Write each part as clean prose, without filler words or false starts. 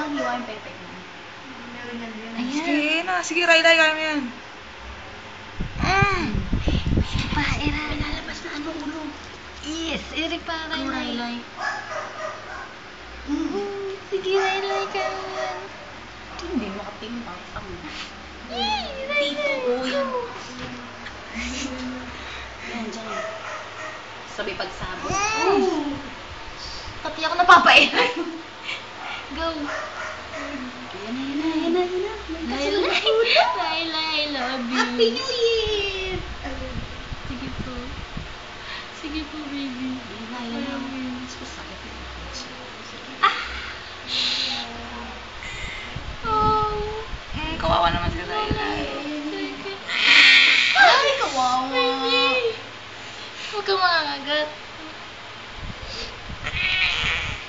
Parang hiwa yung pepek mo. Meron yan din. Ayan. Sige na. Sige, Raylay. Kaya mo yan. Sige pa, Era. Lalabas na ano ulo. Yes, Eri pa, Raylay. Raylay. Sige, Raylay, kaya mo yan. Hindi makatimbang. Yay, Raylay. Tito, uy. Yan, dyan. Sabi pagsabot. Pati ako napapailan. Go. Yan na. Raylay, I love you. Happy New Year! Sige po. Sige po, baby. Yan. Mas masakit na yung sige. Oh. Kawawa naman si Raylay. Ay, kawawa. Baby. Huwag kang makakagat.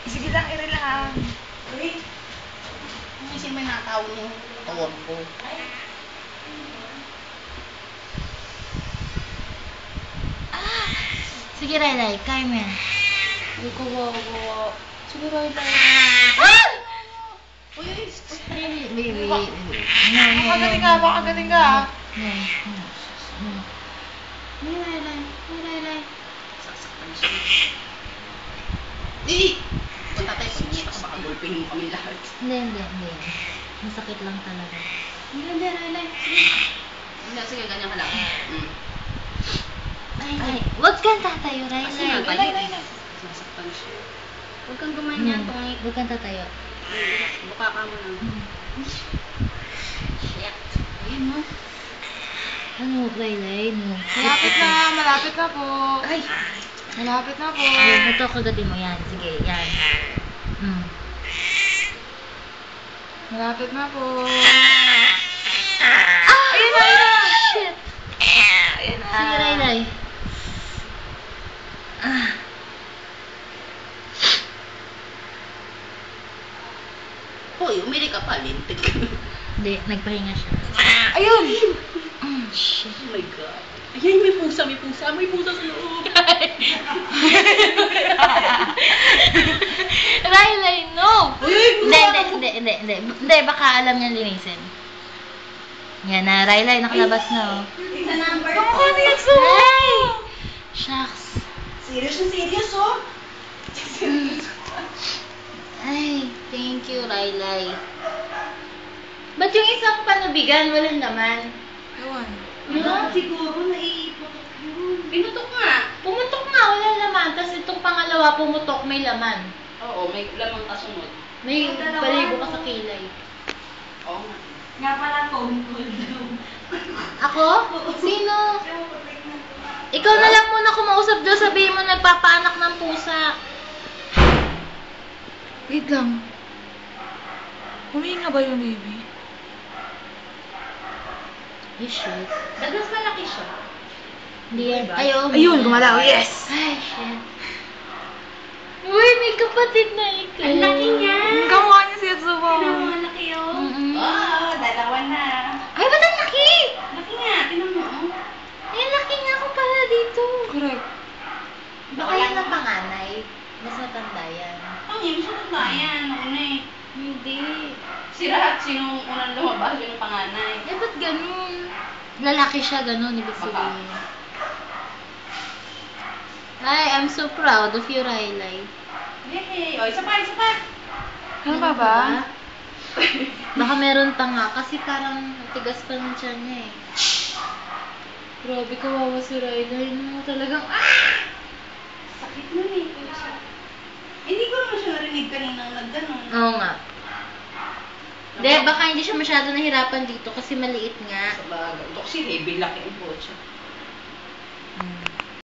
Sige lang, Eri lang. Uy. Ano yung may natawag yung tawag ko? Sige, Raylay, kaya mo yan. Ay, kawawa. Sige, Raylay. Uy, Baby. Makagaling ka, makagaling ka. Raylay. sasaktan siya. Eh! Punta tayo pagbukas, baka gulpingin mo kami lahat. Hindi. Masakit lang talaga. Hindi, Raylay. Sige, ganyan ka lang. Ay, huwag kang tatayo, Kasi Raylay. nga, sasaktan siya. Huwag kang gumanyan, tungay. Huwag kang tatayo. Buka ka mo lang. Shit. Ayun mo. Ano, Raylay? No. Malapit na po. Ay! Malapit na po. Ayun, ito, kagatin mo yan. Sige, yan. Malapit na po. Ayun na! Shit! Ayun na. Sige, Raylay. Hoy, umili ka pa, lintik. Hindi, nagpahinga siya. Ayun! Shit. Oh my God. Ayan, may pusa. May pusa sa loob. Raylay, no! Uy, Hindi, baka alam niya linisin. Yan na, Raylay, nakalabas na, oh. Sa number Ay! Shucks. Serious na serious, oh. Ay, thank you, Raylay. Ba't yung isang panubigan, walang laman? Ewan. Ano? Siguro naiputok yun. Pinutok nga. Pumutok nga, walang laman. Tapos itong pangalawa, pumutok, may laman. Oo, may lamang kasunod. May balibo ka sa kilay. Oo nga. Nga pala, phone call daw. Ako? Sino? Ikaw na lang muna kumausap doon, sabihin mo nagpapaanak ng pusa. Wait lang. Huminga ba yung baby? Ay, shit. Mas malaki siya. Hindi yan. Ayaw. Ayun, gumalaw. Yes! Ay, shit. Uy, may kapatid na ikaw. Ang laki niya. Kamukha niya si Yatsubo. Ang laki yun. Oo, dalawa na. Ay, ba't ang laki? Laki nga, tinan mo. Ay, ang laki nga ako pala dito. Correct. Baka yan ang panganay. Mas matanda yan. Ang yun, sunod na yan. Una eh. Hindi. Si Rahat, sinong unang lumabas, yun ang panganay. Eh, ba't ganun? Lalaki siya, ganun, ibig sabihin. Ay, I'm so proud of you, Raylay. Yay! O, isa pa, isa pa. Ano pa ba? Baka meron pa nga, kasi parang tigas pa ng tiyan niya eh. Grabe, kawawa si Raylay. No, talagang, Sakit nun eh. Hindi ko naman siya narinig kaninang nagganon. Oo nga. Hindi, baka hindi siya masyado nahirapan dito kasi maliit nga. Sa bagay. Ito kasi heavy laki ang botsa.